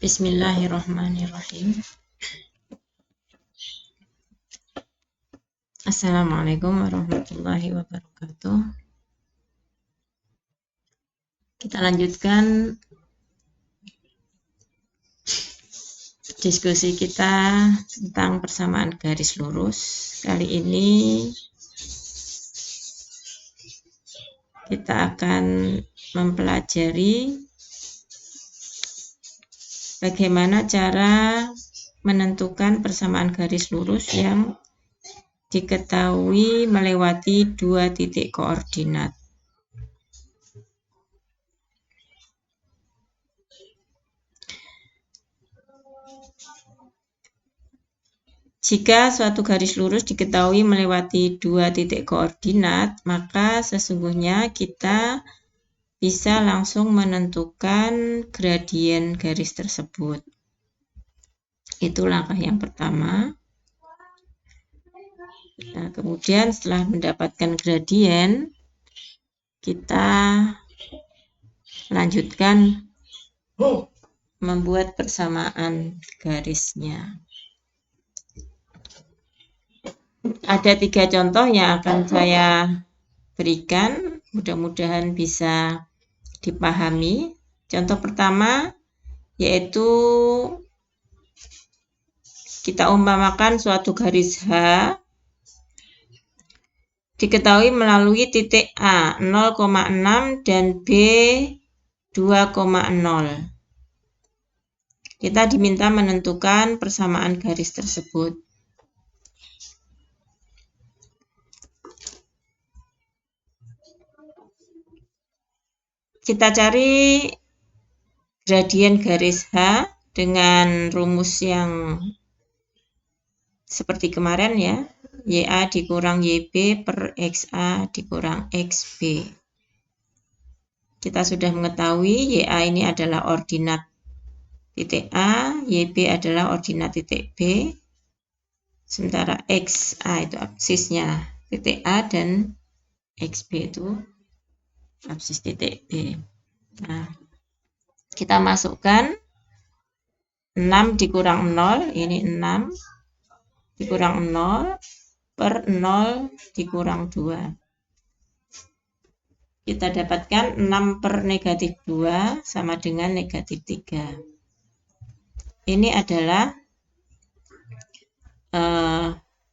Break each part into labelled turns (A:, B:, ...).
A: Bismillahirrahmanirrahim. Assalamualaikum warahmatullahi wabarakatuh. Kita lanjutkan diskusi kita tentang persamaan garis lurus. Kali ini kita akan mempelajari bagaimana cara menentukan persamaan garis lurus yang diketahui melewati dua titik koordinat. Jika suatu garis lurus diketahui melewati dua titik koordinat, maka sesungguhnya kita bisa langsung menentukan gradien garis tersebut. Itu langkah yang pertama. Nah, kemudian setelah mendapatkan gradien, kita lanjutkan membuat persamaan garisnya. Ada 3 contoh yang akan saya berikan, mudah-mudahan bisa dipahami. Contoh pertama yaitu kita umpamakan suatu garis H diketahui melalui titik A 0,6 dan B 2,0. Kita diminta menentukan persamaan garis tersebut. Kita cari gradien garis H dengan rumus yang seperti kemarin ya. YA dikurang YB per XA dikurang XB. Kita sudah mengetahui YA ini adalah ordinat titik A, YB adalah ordinat titik B. Sementara XA itu absisnya titik A dan XB itu absis titik B. Nah, kita masukkan 6 dikurang 0, ini 6 dikurang 0 per 0 dikurang 2. Kita dapatkan 6 per negatif 2 sama dengan negatif 3. Ini adalah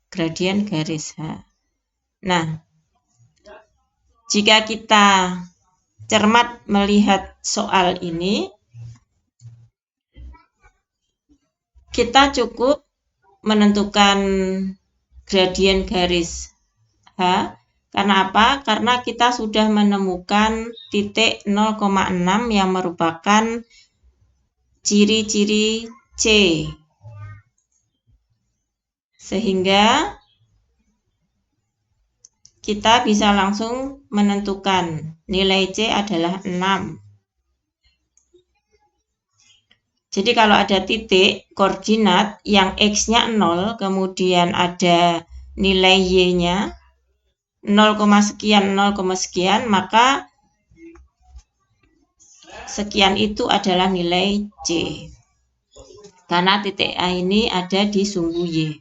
A: gradien garis H. Nah, jika kita cermat melihat soal ini, kita cukup menentukan gradien garis H. Karena apa? Karena kita sudah menemukan titik 0,6 yang merupakan ciri-ciri C. Sehingga kita bisa langsung menentukan nilai C adalah 6. Jadi kalau ada titik koordinat yang X-nya 0, kemudian ada nilai Y-nya 0, sekian, 0, sekian, maka sekian itu adalah nilai C. Karena titik A ini ada di sumbu Y.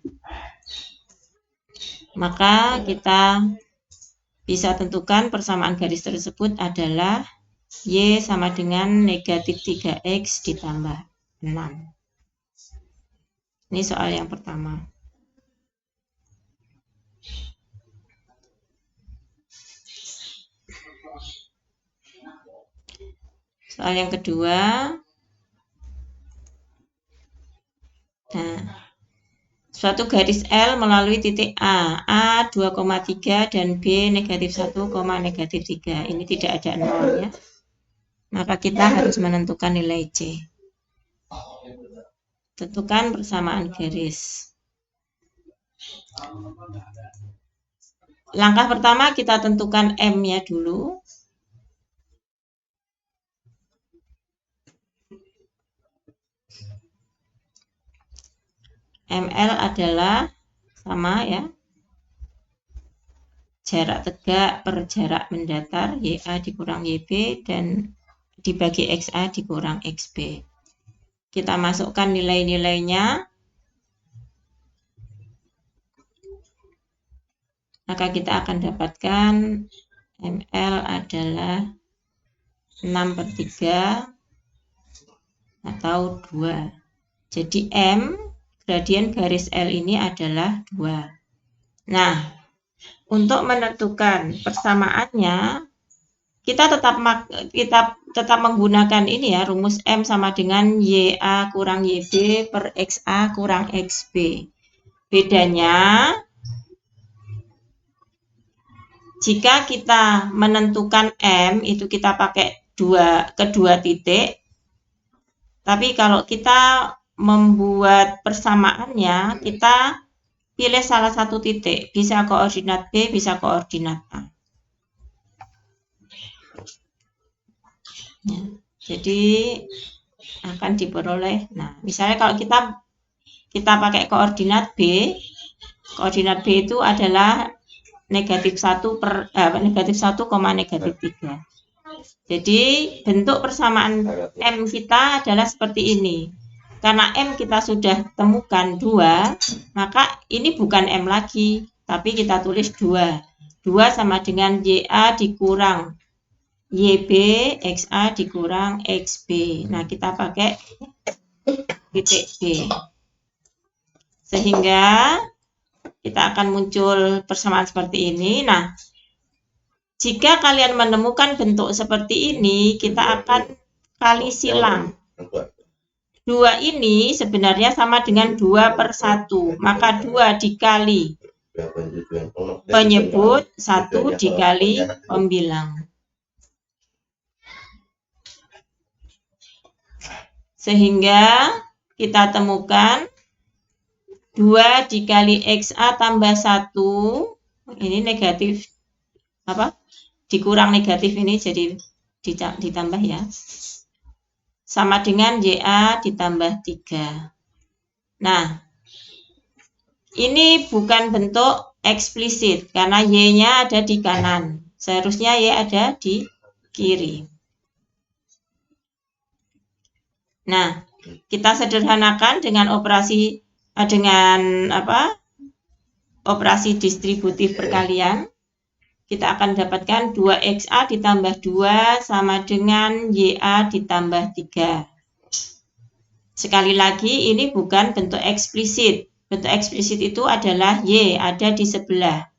A: Maka kita bisa tentukan persamaan garis tersebut adalah Y sama dengan negatif 3X ditambah 6. Ini soal yang pertama. Soal yang kedua. Nah, suatu garis L melalui titik A 2,3 dan B negatif 1, negatif 3. Ini tidak ada 0 ya. Maka kita harus menentukan nilai C. Tentukan persamaan garis. Langkah pertama kita tentukan M-nya dulu. ML adalah sama ya, jarak tegak per jarak mendatar, YA dikurang YB dan dibagi XA dikurang XB. kita masukkan nilai-nilainya, maka kita akan dapatkan ML adalah 6/3 atau 2. Jadi M gradien garis L ini adalah 2. Nah, untuk menentukan persamaannya, kita tetap menggunakan ini ya, rumus M sama dengan YA kurang YB per XA kurang XB. Bedanya, jika kita menentukan M itu kita pakai kedua titik, tapi kalau kita membuat persamaannya, kita pilih salah satu titik, bisa koordinat B, bisa koordinat A. Ya, jadi akan diperoleh. Nah, misalnya kalau kita pakai koordinat B itu adalah negatif 1, negatif 3. Jadi bentuk persamaan M kita adalah seperti ini. Karena M kita sudah temukan 2, maka ini bukan M lagi, tapi kita tulis 2. 2 sama dengan YA dikurang YB XA dikurang XB. Nah, kita pakai titik B. Sehingga kita akan muncul persamaan seperti ini. Nah, jika kalian menemukan bentuk seperti ini, kita akan kali silang. 2 ini sebenarnya sama dengan 2/1. Maka 2 dikali penyebut, 1 dikali pembilang. Sehingga kita temukan 2 dikali XA tambah 1, ini negatif, dikurang negatif ini jadi ditambah ya, sama dengan YA ditambah 3. Nah, ini bukan bentuk eksplisit, karena Y-nya ada di kanan, seharusnya Y ada di kiri. Nah, kita sederhanakan dengan operasi distributif perkalian. Kita akan dapatkan 2XA ditambah 2 sama dengan YA ditambah 3. Sekali lagi, ini bukan bentuk eksplisit. Bentuk eksplisit itu adalah Y ada di sebelah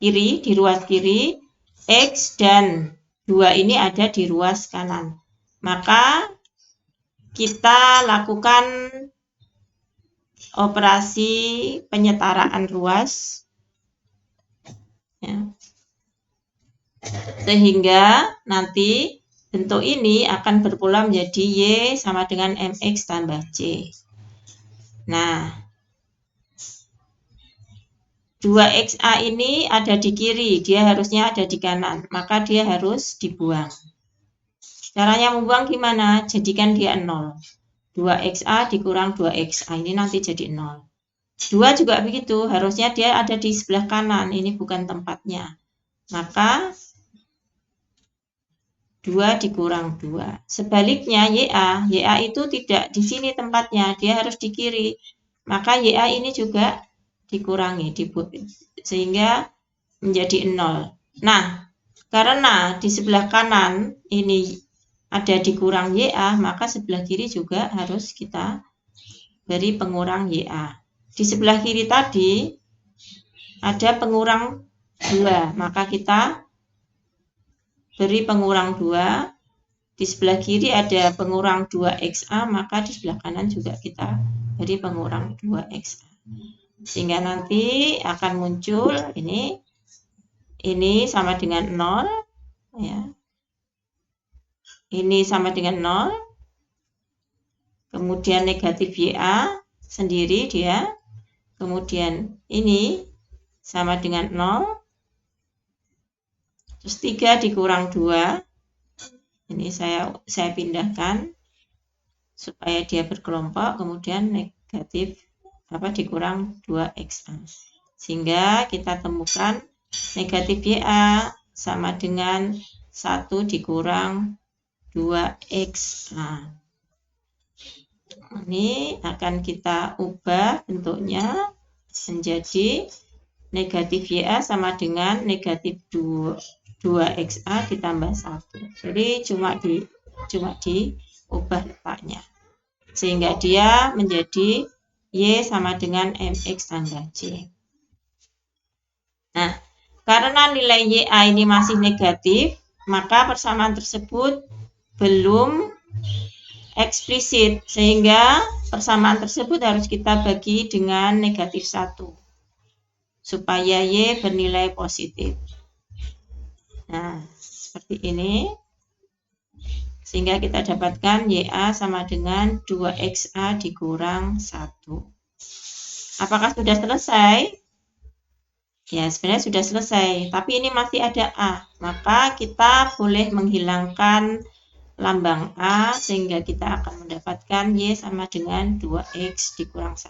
A: kiri, di ruas kiri, X dan 2 ini ada di ruas kanan. Maka kita lakukan operasi penyetaraan ruas, ya. Sehingga nanti bentuk ini akan berpola menjadi Y sama dengan MX tambah C. Nah, 2XA ini ada di kiri, dia harusnya ada di kanan, maka dia harus dibuang. Caranya membuang gimana? Jadikan dia 0. 2XA dikurang 2XA, ini nanti jadi 0. 2 juga begitu, harusnya dia ada di sebelah kanan, ini bukan tempatnya. Maka 2 dikurang 2. Sebaliknya YA itu tidak di sini tempatnya, dia harus di kiri. Maka YA ini juga dikurangi, sehingga menjadi 0. Nah, karena di sebelah kanan ini ada dikurang YA, maka sebelah kiri juga harus kita beri pengurang YA. Di sebelah kiri tadi ada pengurang 2, maka kita beri pengurang 2. Di sebelah kiri ada pengurang 2XA, maka di sebelah kanan juga kita beri pengurang 2XA. Sehingga nanti akan muncul ini sama dengan 0, ya. Ini sama dengan 0. Kemudian negatif YA sendiri dia. Kemudian ini sama dengan 0. Terus 3 dikurang 2. Ini saya pindahkan supaya dia berkelompok. Kemudian negatif dikurang 2XA. Sehingga kita temukan negatif YA sama dengan 1 dikurang 2XA. Ini akan kita ubah bentuknya menjadi negatif YA sama dengan negatif 2XA ditambah 1. Jadi cuma diubah letaknya. Sehingga dia menjadi Y sama dengan MX tanggal C. Nah, karena nilai YA ini masih negatif, maka persamaan tersebut belum eksplisit, sehingga persamaan tersebut harus kita bagi dengan negatif 1 supaya Y bernilai positif. Nah, seperti ini, sehingga kita dapatkan YA sama dengan 2XA dikurang 1. Apakah sudah selesai? Ya, sebenarnya sudah selesai, tapi ini masih ada A, maka kita boleh menghilangkan lambang A sehingga kita akan mendapatkan Y sama dengan 2X dikurang 1.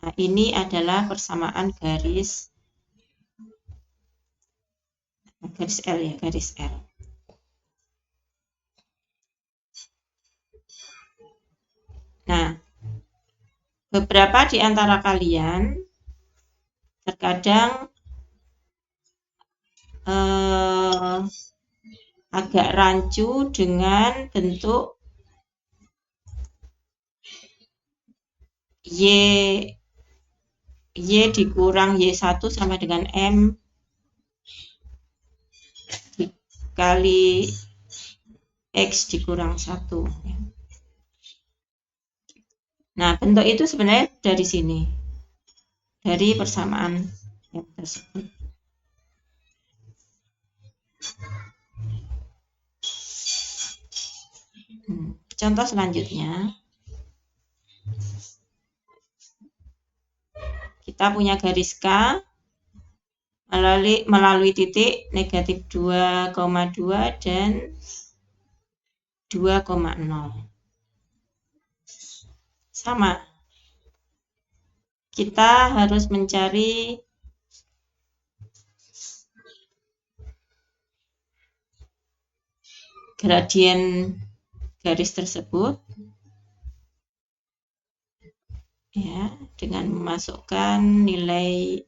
A: Nah, ini adalah persamaan garis L ya, garis L. Nah, beberapa di antara kalian terkadang agak rancu dengan bentuk Y dikurang Y1 sama dengan M dikali X dikurang 1. Nah, bentuk itu sebenarnya dari sini, dari persamaan yang tersebut. Contoh selanjutnya, kita punya garis K melalui titik negatif 2,2 dan 2,0. Sama, kita harus mencari gradien garis tersebut ya, dengan memasukkan nilai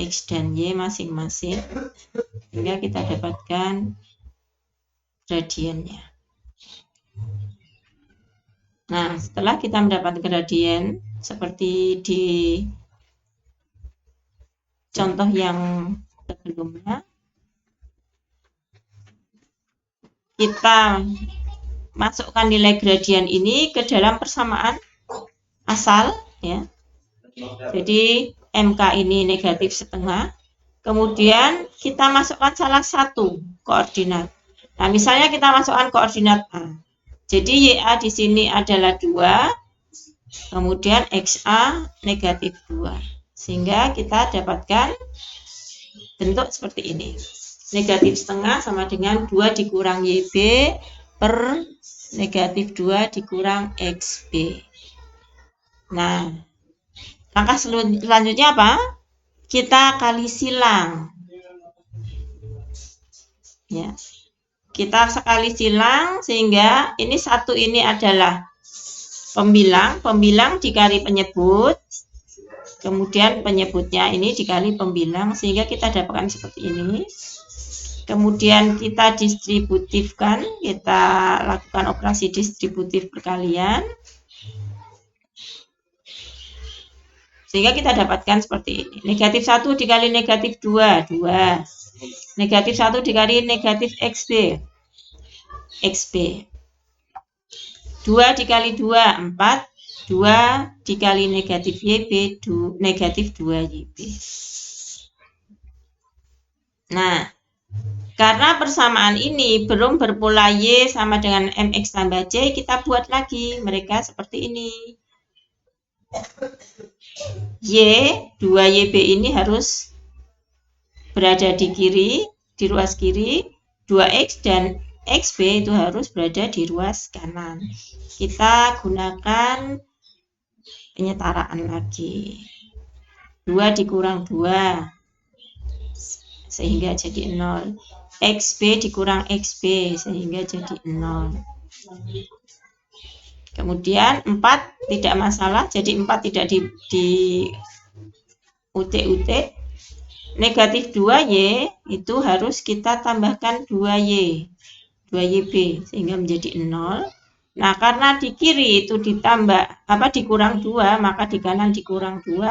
A: X dan Y masing-masing, sehingga kita dapatkan gradiennya. Nah, setelah kita mendapat gradien seperti di contoh yang sebelumnya, kita masukkan nilai gradien ini ke dalam persamaan asal ya. Jadi MK ini negatif setengah, kemudian kita masukkan salah satu koordinat. Nah, misalnya kita masukkan koordinat A. Jadi YA di sini adalah 2, kemudian XA negatif 2. Sehingga kita dapatkan bentuk seperti ini. Negatif setengah sama dengan 2 dikurang YB per negatif 2 dikurang XB. Nah, langkah selanjutnya apa? Kita kali silang. Ya. Kita sekali silang sehingga ini satu ini adalah pembilang dikali penyebut, kemudian penyebutnya ini dikali pembilang sehingga kita dapatkan seperti ini. Kemudian kita distributifkan, kita lakukan operasi distributif perkalian sehingga kita dapatkan seperti ini. Negatif 1 dikali negatif 2, 2. Negatif 1 dikali negatif XB, XB. 2 dikali 2, 4. 2 dikali negatif YB, negatif 2 YB. Nah, karena persamaan ini belum berpola Y sama dengan MX tambah C, kita buat lagi mereka seperti ini. Y, 2YB ini harus berada di kiri, di ruas kiri, 2X dan XB itu harus berada di ruas kanan. Kita gunakan penyetaraan lagi. 2 dikurang 2 sehingga jadi 0. XB dikurang XB sehingga jadi 0. Kemudian 4 tidak masalah, jadi 4 tidak di UT-UT. Negatif 2Y itu harus kita tambahkan 2Y, 2YB sehingga menjadi 0. Nah, karena di kiri itu dikurang 2, maka di kanan dikurang 2,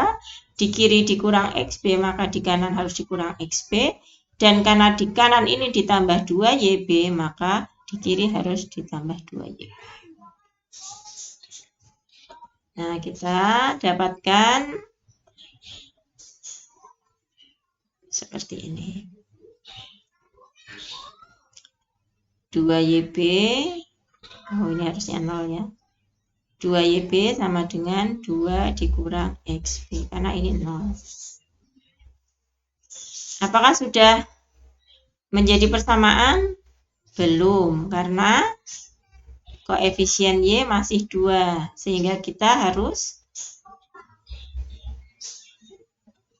A: di kiri dikurang XB, maka di kanan harus dikurang XB, dan karena di kanan ini ditambah 2YB, maka di kiri harus ditambah 2Y. Nah, kita dapatkan seperti ini. 2YB, ini harusnya 0 ya. 2YB sama dengan 2 dikurang XB, karena ini 0. Apakah sudah menjadi persamaan? Belum, karena koefisien Y masih 2, sehingga kita harus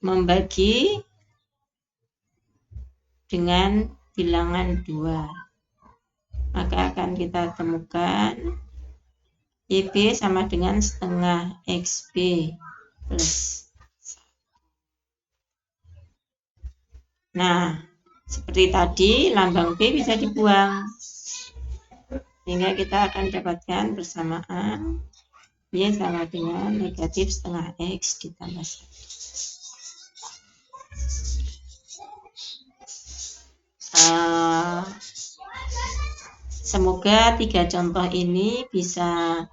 A: membagi dengan bilangan 2. Maka akan kita temukan YB sama dengan setengah XB plus. Nah, seperti tadi lambang B bisa dibuang. Sehingga kita akan dapatkan persamaan Y sama dengan negatif setengah X ditambah 1. Semoga 3 contoh ini bisa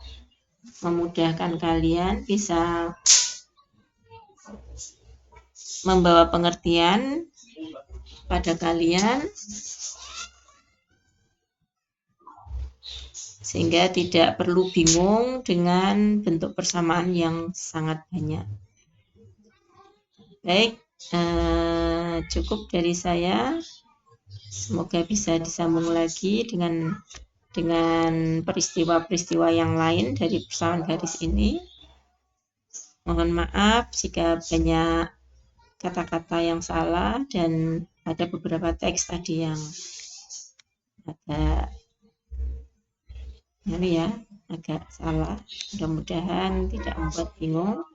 A: memudahkan kalian, bisa membawa pengertian pada kalian, sehingga tidak perlu bingung dengan bentuk persamaan yang sangat banyak. Baik, cukup dari saya. Semoga bisa disambung lagi dengan peristiwa-peristiwa yang lain dari persamaan garis ini. Mohon maaf jika banyak kata-kata yang salah dan ada beberapa teks tadi yang agak salah. Mudah-mudahan tidak membuat bingung.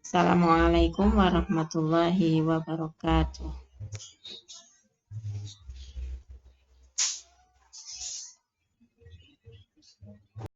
A: Assalamualaikum warahmatullahi wabarakatuh.